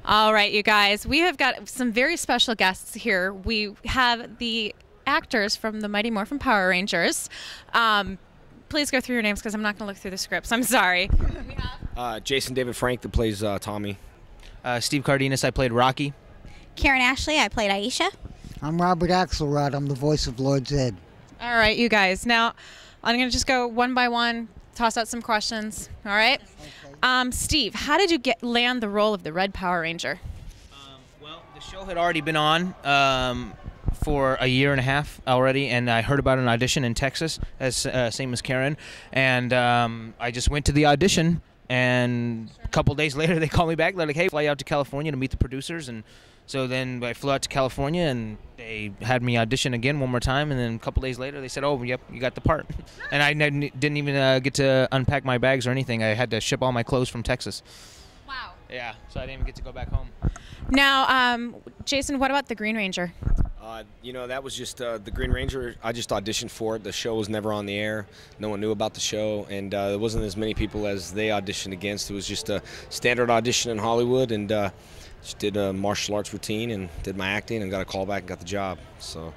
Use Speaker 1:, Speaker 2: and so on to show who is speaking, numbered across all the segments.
Speaker 1: All right, you guys, we have got some very special guests here. We have the actors from the Mighty Morphin Power Rangers. Please go through your names because I'm not going to look through the scripts. I'm sorry. We have
Speaker 2: Jason David Frank that plays Tommy.
Speaker 3: Steve Cardenas, I played Rocky.
Speaker 4: Karen Ashley, I played Aisha.
Speaker 5: I'm Robert Axelrod. I'm the voice of Lord Zed.
Speaker 1: All right, you guys. Now, I'm going to just go one by one, toss out some questions. All right? Okay. Steve, how did you land the role of the Red Power Ranger?
Speaker 3: Well, the show had already been on for a year and a half already, and I heard about an audition in Texas, same as Karen, and I just went to the audition, and a couple days later they called me back. They're like, hey, fly out to California to meet the producers, and so then I flew out to California, and they had me audition again one more time, and then a couple days later they said, oh, yep, you got the part. And I didn't even get to unpack my bags or anything. I had to ship all my clothes from Texas.
Speaker 1: Wow.
Speaker 3: Yeah, so I didn't even get to go back home.
Speaker 1: Now, Jason, what about the Green Ranger?
Speaker 2: You know, that was just the Green Ranger. I just auditioned for it. The show was never on the air. No one knew about the show, and there wasn't as many people as they auditioned against. It was just a standard audition in Hollywood, and just did a martial arts routine and did my acting and got a call back and got the job. So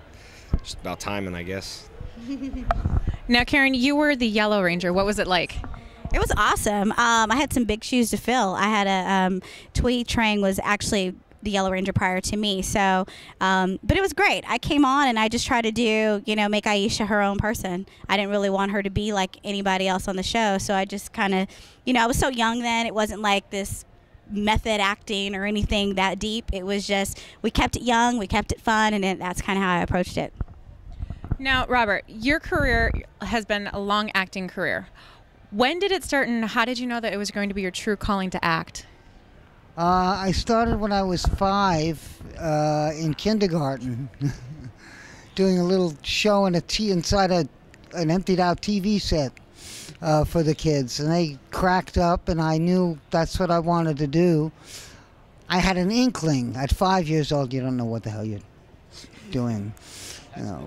Speaker 2: just about timing, I guess.
Speaker 1: Now, Karen, you were the Yellow Ranger. What was it like?
Speaker 4: It was awesome. I had some big shoes to fill. I had a Twee Trang was actually the Yellow Ranger prior to me, so but it was great. I came on and I just tried to do, make Aisha her own person. I didn't really want her to be like anybody else on the show, so I just kind of, I was so young then. It wasn't like this method acting or anything that deep. It was just, we kept it young, we kept it fun, and that's kind of how I approached it.
Speaker 1: Now, Robert, your career has been a long acting career. When did it start, and how did you know that it was going to be your true calling to act?
Speaker 5: I started when I was 5 in kindergarten, doing a little show inside an emptied-out TV set for the kids, and they cracked up, and I knew that's what I wanted to do. I had an inkling. At 5 years old, you don't know what the hell you're doing,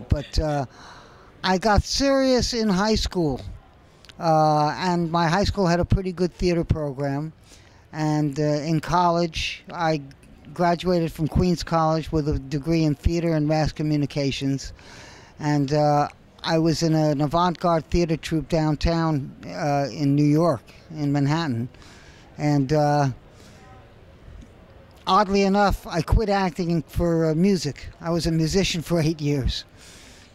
Speaker 5: But I got serious in high school, and my high school had a pretty good theater program. And in college, I graduated from Queens College with a degree in theater and mass communications. And I was in an avant-garde theater troupe downtown in New York, in Manhattan. And oddly enough, I quit acting for music. I was a musician for 8 years.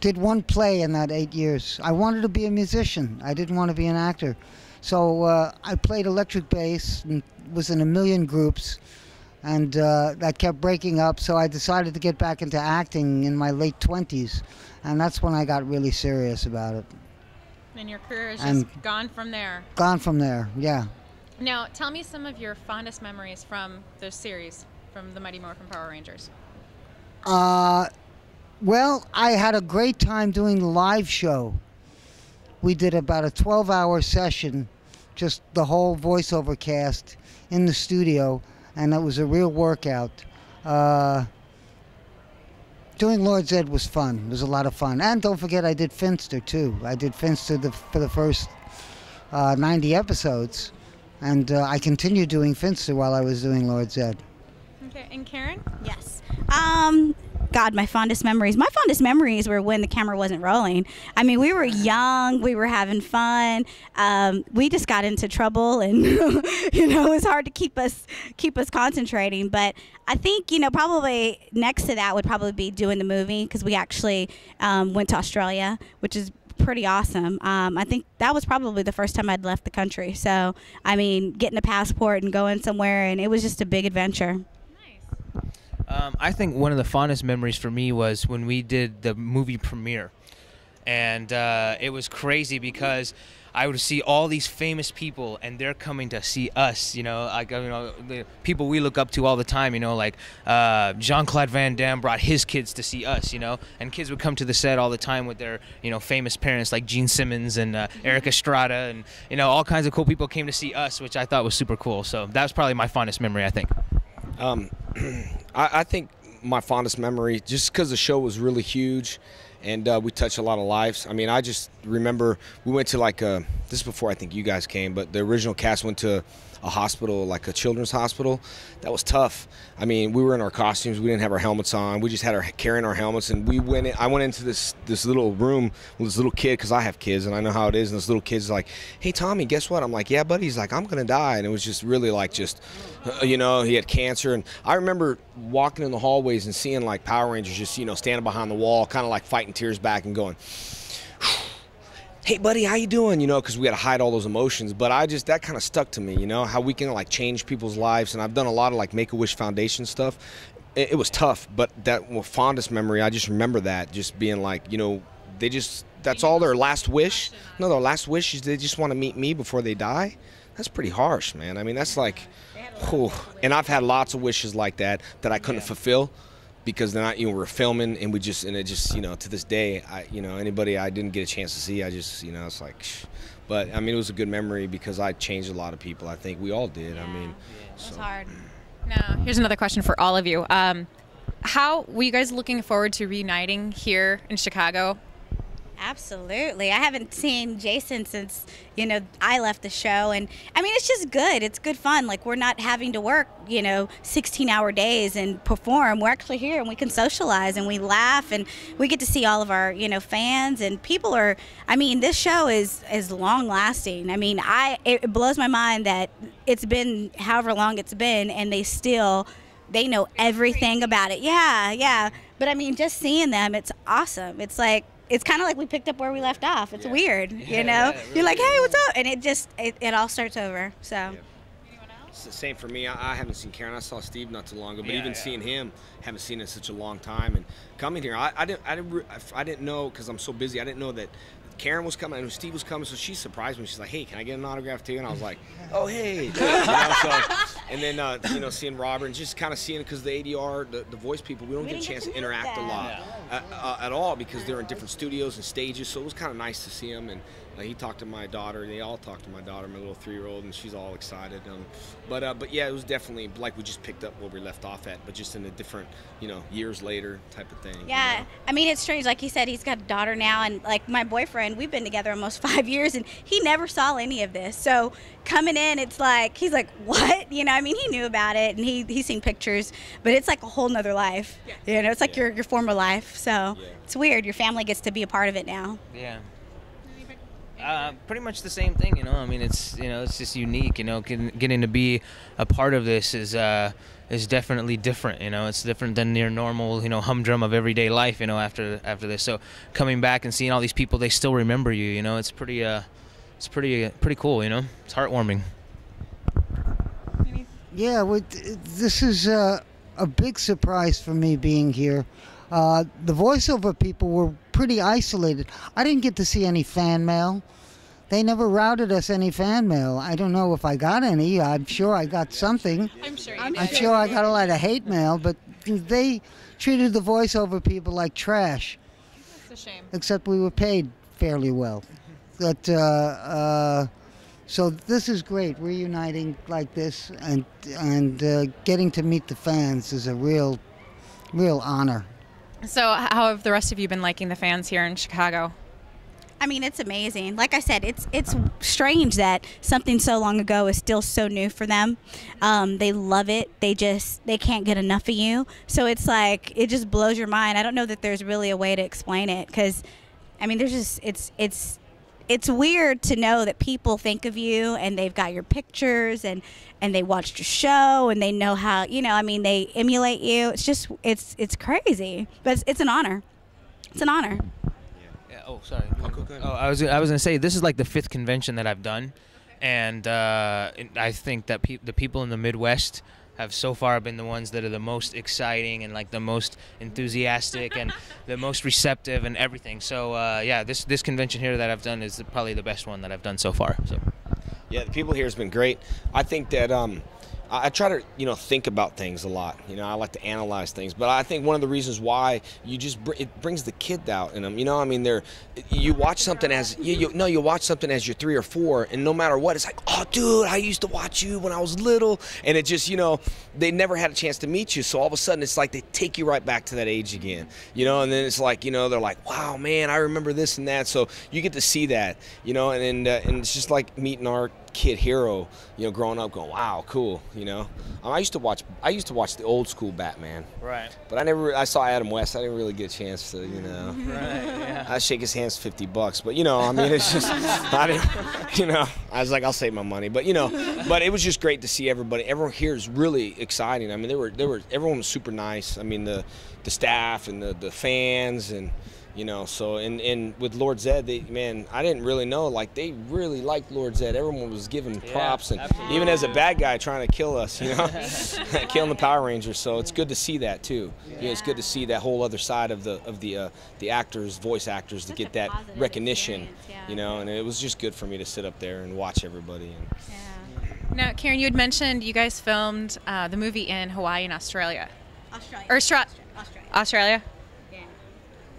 Speaker 5: Did one play in that 8 years. I wanted to be a musician. I didn't want to be an actor. So I played electric bass and was in a million groups, and that kept breaking up, so I decided to get back into acting in my late 20s, and that's when I got really serious about it.
Speaker 1: And your career has just gone from there.
Speaker 5: Gone from there, yeah.
Speaker 1: Now, tell me some of your fondest memories from the series, from the Mighty Morphin Power Rangers.
Speaker 5: Well, I had a great time doing the live show. We did about a 12-hour session, just the whole voiceover cast in the studio, and it was a real workout. Doing Lord Zed was fun. It was a lot of fun. And don't forget, I did Finster, too. I did Finster for the first 90 episodes, and I continued doing Finster while I was doing Lord Zed.
Speaker 1: Okay, and Karen?
Speaker 4: Yes. God, my fondest memories. My fondest memories were when the camera wasn't rolling. I mean, we were young, we were having fun. We just got into trouble, and it was hard to keep us concentrating. But I think probably next to that would probably be doing the movie, because we actually went to Australia, which is pretty awesome. I think that was probably the first time I'd left the country. So I mean, getting a passport and going somewhere, and it was just a big adventure.
Speaker 3: I think one of the fondest memories for me was when we did the movie premiere, and it was crazy because I would see all these famous people, and they're coming to see us. The people we look up to all the time. Like Jean-Claude Van Damme brought his kids to see us. And kids would come to the set all the time with their famous parents like Gene Simmons and Eric Estrada, and all kinds of cool people came to see us, which I thought was super cool. So that was probably my fondest memory, I think.
Speaker 2: I think my fondest memory, just because the show was really huge and we touched a lot of lives. I mean, I just remember we went to like this is before I think you guys came, but the original cast went to a hospital, like a children's hospital. That was tough. I mean, we were in our costumes. We didn't have our helmets on. We just had carrying our helmets, and I went into this little room with this little kid, because I have kids and I know how it is. And this little kid's like, "Hey Tommy, guess what?" I'm like, "Yeah, buddy." He's like, "I'm gonna die," and it was just really like he had cancer. And I remember walking in the hallways and seeing like Power Rangers just standing behind the wall, kind of like fighting tears back and going, "Hey buddy, how you doing?" Because we had to hide all those emotions. But that kind of stuck to me, how we can like change people's lives. And I've done a lot of like Make-A-Wish Foundation stuff. It was tough, but that fondest memory, I just remember that just being like, that's all their last wish. No, their last wish is they just want to meet me before they die. That's pretty harsh, man. I mean, that's like, whew. And I've had lots of wishes like that I couldn't fulfill. Because then we're filming, and it just to this day, anybody I didn't get a chance to see, I just it's like, but I mean, it was a good memory because I changed a lot of people. I think we all did.
Speaker 4: Yeah.
Speaker 2: I mean,
Speaker 4: It was hard.
Speaker 1: Now, here's another question for all of you. How were you guys looking forward to reuniting here in Chicago?
Speaker 4: Absolutely. I haven't seen Jason since, I left the show. And I mean, it's just good. It's good fun. Like, we're not having to work, 16-hour days and perform. We're actually here and we can socialize and we laugh and we get to see all of our, fans, and people are, this show is long lasting. I mean, it blows my mind that it's been however long it's been and they know everything about it. Yeah. But I mean, just seeing them, it's awesome. It's kind of like we picked up where we left off. It's weird, You're like, "Hey, what's up?" And it all starts over. So.
Speaker 2: Yeah. It's the same for me. I haven't seen Karen. I saw Steve not too long ago, but even seeing him, haven't seen in such a long time. And coming here, I didn't know, because I'm so busy. I didn't know that Karen was coming and Steve was coming, so she surprised me. She's like, "Hey, can I get an autograph too?" And I was like, "Oh, hey." And then seeing Robert and just kind of seeing, because the ADR, the voice people, we don't get a chance to interact a lot at all, because they're in different studios and stages. So it was kind of nice to see him. And he talked to my daughter. They all talked to my daughter, my little 3-year-old, and she's all excited. But yeah, it was definitely like we just picked up where we left off at, but just in a different, years later type of thing.
Speaker 4: Yeah, I mean, it's strange. Like he said, he's got a daughter now, and like my boyfriend, we've been together almost 5 years, and he never saw any of this. So coming in, it's like he's like, "What?" He knew about it, and he's seen pictures, but it's like a whole nother life. It's like your former life. So it's weird. Your family gets to be a part of it now.
Speaker 3: Yeah. Pretty much the same thing, it's it's just unique, getting to be a part of this is definitely different. It's different than your normal, humdrum of everyday life, after this. So coming back and seeing all these people, they still remember you, it's pretty cool, it's heartwarming.
Speaker 5: Yeah, this is a big surprise for me being here. The voiceover people were pretty isolated. I didn't get to see any fan mail. They never routed us any fan mail. I don't know if I got any. I'm sure I got something.
Speaker 1: I'm sure
Speaker 5: I'm sure I got a lot of hate mail, but they treated the voiceover people like trash.
Speaker 1: It's a shame.
Speaker 5: Except we were paid fairly well. But so this is great. Reuniting like this and getting to meet the fans is a real honor.
Speaker 1: So how have the rest of you been liking the fans here in Chicago?
Speaker 4: I mean, it's amazing. Like I said, it's strange that something so long ago is still so new for them. They love it. They can't get enough of you. So it's like, it just blows your mind. I don't know that there's really a way to explain it, because, I mean, there's just, it's weird to know that people think of you and they've got your pictures and they watched your show and they know how, they emulate you. It's just, it's crazy, but it's an honor. It's an honor.
Speaker 3: Oh, sorry. Oh, I was gonna say, this is like the 5th convention that I've done, and I think that the people in the Midwest have so far been the ones that are the most exciting and like the most enthusiastic and the most receptive and everything. So yeah, this convention here that I've done is probably the best one that I've done so far. So
Speaker 2: yeah, the people here has been great. I think that I try to, think about things a lot. I like to analyze things. But I think one of the reasons why it brings the kid out in them. You watch something as you watch something as you're 3 or 4, and no matter what, it's like, oh, dude, I used to watch you when I was little, and it just, they never had a chance to meet you, so all of a sudden it's like they take you right back to that age again, and then it's like, they're like, wow, man, I remember this and that, so you get to see that, and it's just like meeting our kid hero, growing up, going, wow, cool, I used to watch the old school Batman,
Speaker 3: right?
Speaker 2: But I saw Adam West. I didn't really get a chance to,
Speaker 3: right, yeah.
Speaker 2: I shake his hands $50, but it's just, I didn't, I was like, I'll save my money, but but it was just great to see everybody. Everyone here is really exciting. I mean, everyone was super nice. I mean, the staff and the fans and. So and with Lord Zed, I didn't really know, like, they really liked Lord Zed. Everyone was giving props, and
Speaker 3: absolutely.
Speaker 2: even as a bad guy trying to kill us, killing the Power Rangers. So it's good to see that too. Yeah. It's good to see that whole other side of the actors, voice actors, to get that recognition. And it was just good for me to sit up there and watch everybody.
Speaker 1: Now, Karen, you had mentioned you guys filmed the movie in Hawaii and Australia. Australia?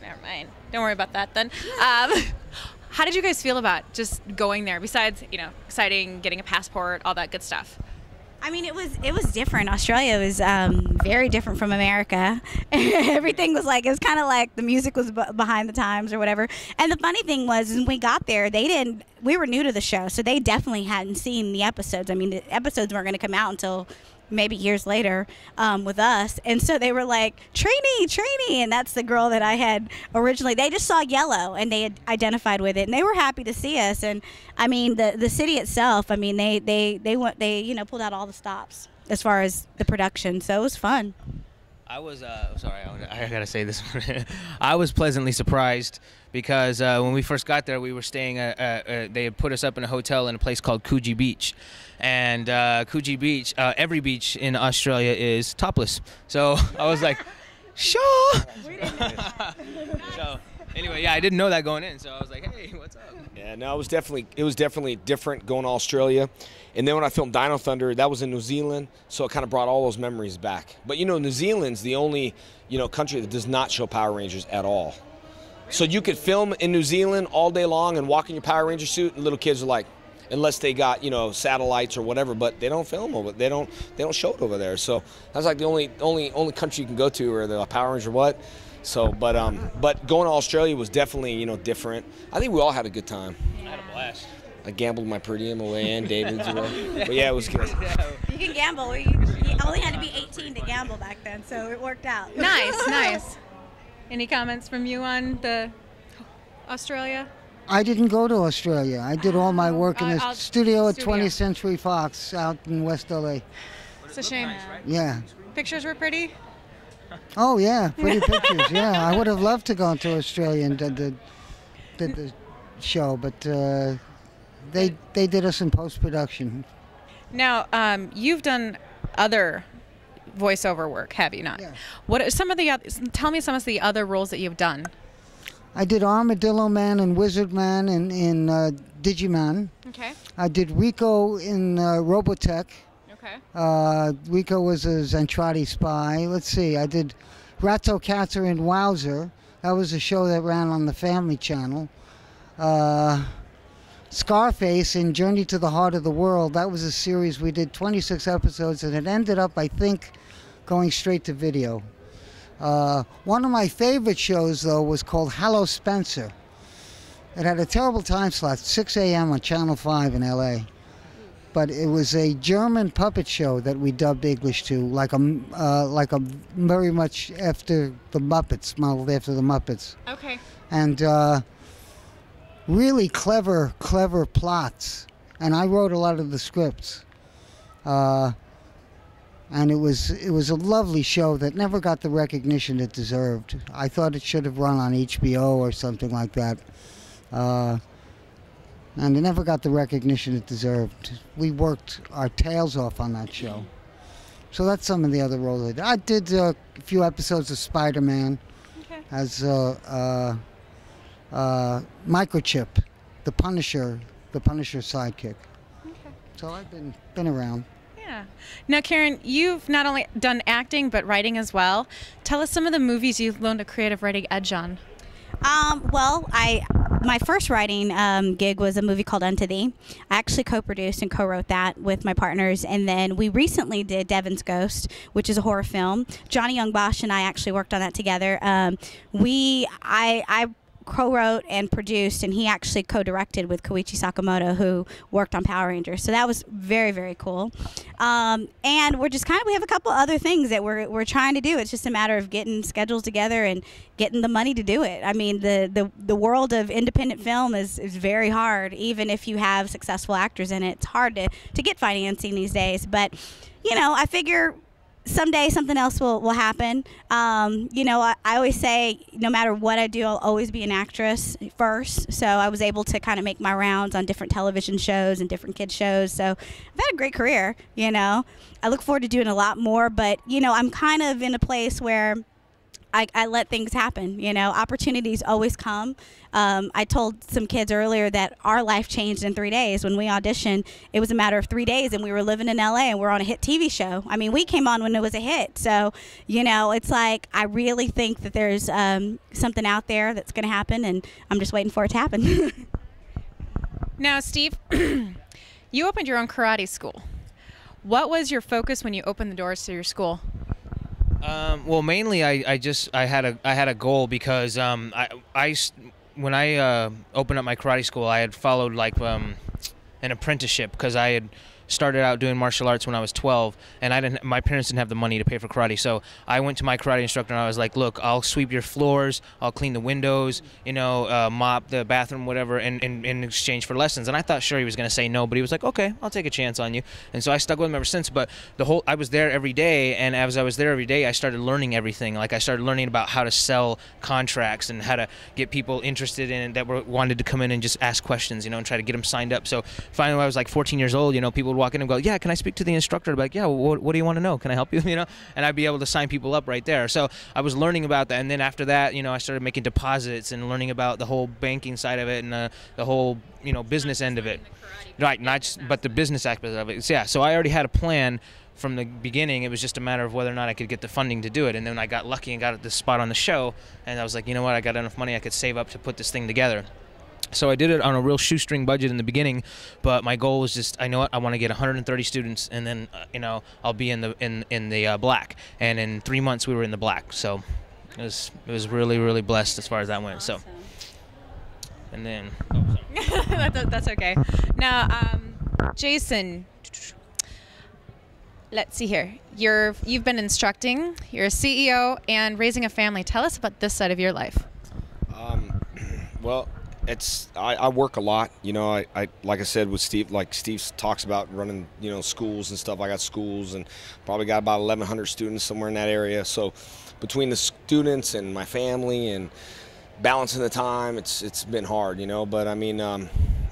Speaker 1: Never mind. Don't worry about that then. How did you guys feel about just going there? Besides, exciting, getting a passport, all that good stuff.
Speaker 4: I mean, it was different. Australia was very different from America. Everything was like, it was kind of like the music was behind the times or whatever. And the funny thing was, when we got there, we were new to the show, so they definitely hadn't seen the episodes. I mean, the episodes weren't going to come out until maybe years later with us, and so they were like, Trini, and that's the girl that I had originally. They just saw yellow and they had identified with it, and they were happy to see us. And I mean, the city itself, I mean, they pulled out all the stops as far as the production, so it was fun.
Speaker 3: I was sorry, I gotta say this one. I was pleasantly surprised because when we first got there, we were staying they had put us up in a hotel in a place called Coogee Beach, and Coogee Beach, every beach in Australia is topless. So I was like, sure. So anyway, yeah, I didn't know that going in, so I was like, hey, what's up?
Speaker 2: Yeah, no, it was definitely different going to Australia. And then when I filmed Dino Thunder, that was in New Zealand, so it kind of brought all those memories back. But New Zealand's the only country that does not show Power Rangers at all. So you could film in New Zealand all day long and walk in your Power Ranger suit, and little kids are like, unless they got satellites or whatever, but they don't film over. They don't show it over there. So that's like the only country you can go to where the Power Ranger what. So, but going to Australia was definitely different. I think we all had a good time.
Speaker 3: I had a blast.
Speaker 2: I gambled my per diem away and David's away. But yeah, it was good.
Speaker 4: You can gamble. You only had to be 18 to gamble back then, so it worked out.
Speaker 1: Nice. Any comments from you on the Australia?
Speaker 5: I didn't go to Australia. I did all my work in the studio at 20th Century Fox out in West LA.
Speaker 1: It's a shame.
Speaker 5: Yeah.
Speaker 1: Pictures were pretty?
Speaker 5: Oh, yeah, pretty pictures, yeah. I would have loved to go to Australia and did the show, but they did us in post-production.
Speaker 1: Now, you've done other voiceover work, have you not?
Speaker 5: Yeah.
Speaker 1: What are some of the tell me some of the other roles that you've done.
Speaker 5: I did Armadillo Man and Wizard Man in Digimon.
Speaker 1: Okay.
Speaker 5: I did Rico in Robotech.
Speaker 1: Okay.
Speaker 5: Rico was a Zentradi spy. Let's see, I did Ratocatcher in Wowzer. That was a show that ran on the Family Channel. Scarface in Journey to the Heart of the World. That was a series we did 26 episodes, and it ended up, I think, going straight to video. One of my favorite shows, though, was called Hello Spencer. It had a terrible time slot, 6 a.m. on Channel 5 in L.A. But it was a German puppet show that we dubbed English to, like a very much after the Muppets, modeled after the Muppets.
Speaker 1: Okay.
Speaker 5: And really clever plots. And I wrote a lot of the scripts. And it was a lovely show that never got the recognition it deserved. I thought it should have run on HBO or something like that. And it never got the recognition it deserved. We worked our tails off on that show. So that's some of the other roles I did. I did a few episodes of Spider-Man as Microchip, the Punisher sidekick.
Speaker 1: Okay.
Speaker 5: So I've been around.
Speaker 1: Yeah. Now, Karen, you've not only done acting but writing as well. Tell us some of the movies you've loaned a creative writing edge on.
Speaker 4: Well, my first writing gig was a movie called Unto Thee. I actually co-produced and co-wrote that with my partners, and then we recently did Devin's Ghost, which is a horror film. Johnny Young Bosch and I actually worked on that together. I co-wrote and produced, and he actually co-directed with Koichi Sakamoto, who worked on Power Rangers. So that was very, very cool. And we're just we have a couple other things that we're trying to do. It's just a matter of getting schedules together and getting the money to do it. I mean, the world of independent film is very hard. Even if you have successful actors in it, it's hard to get financing these days. But, I figure someday something else will happen. I always say no matter what I do, I'll always be an actress first. So I was able to kind of make my rounds on different television shows and different kids shows. So I've had a great career, I look forward to doing a lot more, but, I'm kind of in a place where I let things happen. Opportunities always come. I told some kids earlier that our life changed in 3 days. When we auditioned, it was a matter of 3 days, and we were living in LA, and we're on a hit TV show. I mean, we came on when it was a hit. So, it's like I really think that there's something out there that's going to happen, and I'm just waiting for it to happen.
Speaker 1: Now, Steve, you opened your own karate school. What was your focus when you opened the doors to your school?
Speaker 3: Well, mainly I had a goal because when I opened up my karate school, I had followed an apprenticeship because I had started out doing martial arts when I was 12, and my parents didn't have the money to pay for karate. So I went to my karate instructor and I was like, look, I'll sweep your floors, I'll clean the windows, mop the bathroom, whatever, in exchange for lessons. And I thought sure he was going to say no, but he was like, okay, I'll take a chance on you. And so I stuck with him ever since. But I was there every day, and as I was there every day, I started learning everything. Like I started learning about how to sell contracts and how to get people interested in it that wanted to come in and just ask questions, and try to get them signed up. So finally, when I was like 14 years old, people would walk in and go, yeah, can I speak to the instructor? I'd be like, yeah, what do you want to know? Can I help you? And I'd be able to sign people up right there. So I was learning about that. And then after that, I started making deposits and learning about the whole banking side of it and the whole, business end of it. Right, but the business aspect of it. So, yeah, so I already had a plan from the beginning. It was just a matter of whether or not I could get the funding to do it. And then I got lucky and got the spot on the show. And I was like, you know what? I got enough money I could save up to put this thing together. So I did it on a real shoestring budget in the beginning, but my goal was just, I want to get 130 students, and then I'll be in the black. And in 3 months we were in the black. So it was really, really blessed as far as that went. Awesome. So, and then
Speaker 1: that's okay. Now, Jason, let's see here. You've been instructing. You're a CEO and raising a family. Tell us about this side of your life.
Speaker 2: Well, I work a lot, I like I said with Steve, like Steve talks about running, schools and stuff. I got schools and probably got about 1,100 students somewhere in that area. So between the students and my family and balancing the time, it's been hard, but I mean,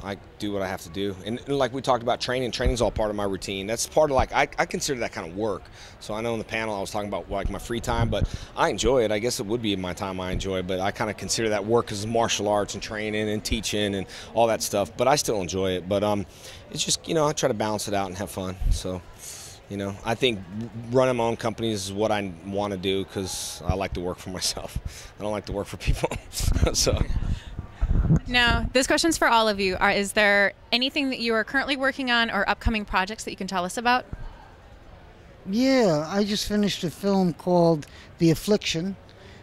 Speaker 2: I do what I have to do. And like we talked about training's all part of my routine. That's part of I consider that kind of work. So I know in the panel I was talking about like my free time, but I enjoy it. I guess it would be my time I enjoy, but I kind of consider that work as martial arts and training and teaching and all that stuff, but I still enjoy it. But it's just, I try to balance it out and have fun. So, I think running my own companies is what I want to do because I like to work for myself. I don't like to work for people. So.
Speaker 1: Now, this question's for all of you. Is there anything that you are currently working on or upcoming projects that you can tell us about?
Speaker 5: Yeah, I just finished a film called The Affliction.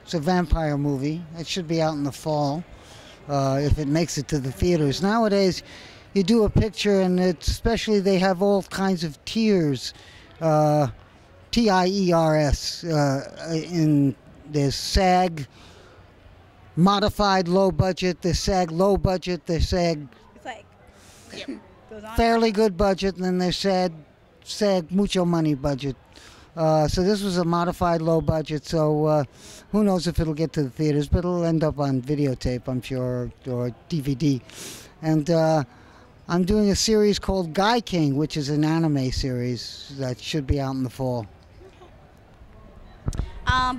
Speaker 5: It's a vampire movie. It should be out in the fall if it makes it to the theaters. Nowadays, you do a picture, and especially they have all kinds of tiers, TIERS, there's SAG, modified low budget, there's SAG low budget, there's SAG fairly good budget, and then there's SAG mucho money budget. So this was a modified low budget, so who knows if it'll get to the theaters, but it'll end up on videotape, I'm sure, or DVD. And I'm doing a series called Guy King, which is an anime series that should be out in the fall.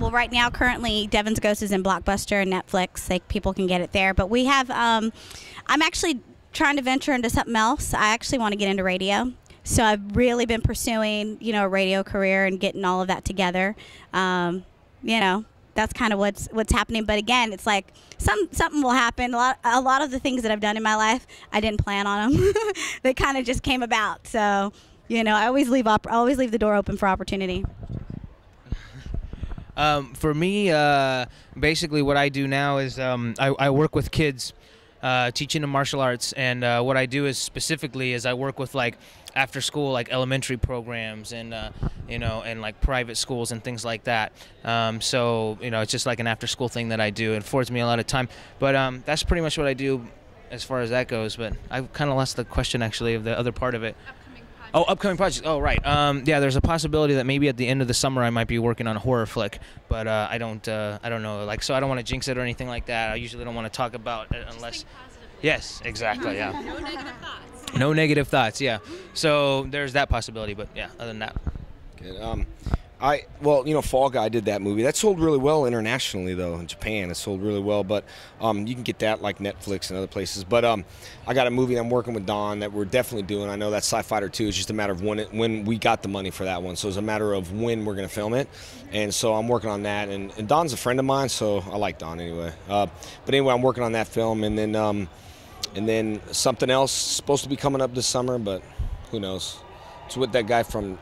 Speaker 4: Well, right now, currently, Devin's Ghost is in Blockbuster and Netflix. People can get it there. But we have, I'm actually trying to venture into something else. I actually want to get into radio. So I've really been pursuing, you know, a radio career and getting all of that together. You know, that's kind of what's happening. But again, it's like something will happen. A lot of the things that I've done in my life, I didn't plan on them. They kind of just came about. So, you know, I always leave the door open for opportunity.
Speaker 3: For me, basically what I do now is I work with kids, teaching them martial arts, and what I do is specifically is I work with like after school, like elementary programs and you know, and like private schools and things like that. So you know, it's just like an after school thing that I do. It affords me a lot of time, but that's pretty much what I do as far as that goes. But I kind of lost the question actually of the other part of it. Oh, upcoming projects. Oh, right. Yeah, there's a possibility that maybe at the end of the summer I might be working on a horror flick, but I don't know. Like, so I don't want to jinx it or anything like that. I usually don't want to talk about it unless. Yes, exactly. Yeah.
Speaker 1: No negative thoughts.
Speaker 3: No negative thoughts. Yeah. So there's that possibility, but yeah, other than that.
Speaker 2: Good. Well, you know, Fall Guy did that movie. That sold really well internationally, though. In Japan, it sold really well. But you can get that like Netflix and other places. But I got a movie that I'm working with Don that we're definitely doing. I know that Sci-Fighter 2 is just a matter of when we got the money for that one. So it's a matter of when we're going to film it. And so I'm working on that. And Don's a friend of mine, so I like Don anyway. But anyway, I'm working on that film. And then something else supposed to be coming up this summer, but who knows. It's with that guy from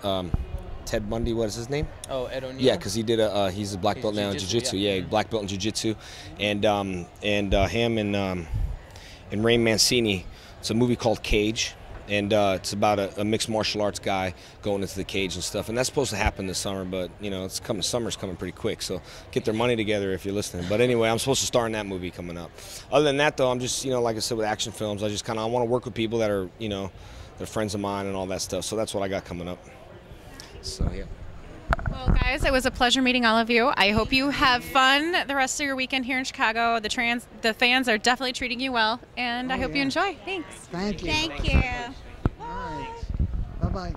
Speaker 2: Ted Bundy, what is his name?
Speaker 3: Oh, Ed O'Neill.
Speaker 2: Yeah, because he did he's a black belt now in jiu-jitsu. Yeah, black belt in jiu-jitsu, and him and Ray Mancini. It's a movie called Cage, and it's about a mixed martial arts guy going into the cage and stuff. And that's supposed to happen this summer, but you know, summer's coming pretty quick. So get their money together if you're listening. But anyway, I'm supposed to star in that movie coming up. Other than that, though, I'm just, you know, like I said, with action films, I just I want to work with people that are, you know, they're friends of mine and all that stuff. So that's what I got coming up. So, yeah.
Speaker 1: Well, guys, it was a pleasure meeting all of you. I hope you have fun the rest of your weekend here in Chicago. The fans are definitely treating you well, and I hope you enjoy. Thanks.
Speaker 5: Thank you.
Speaker 4: Thank you.
Speaker 5: All right. Bye-bye.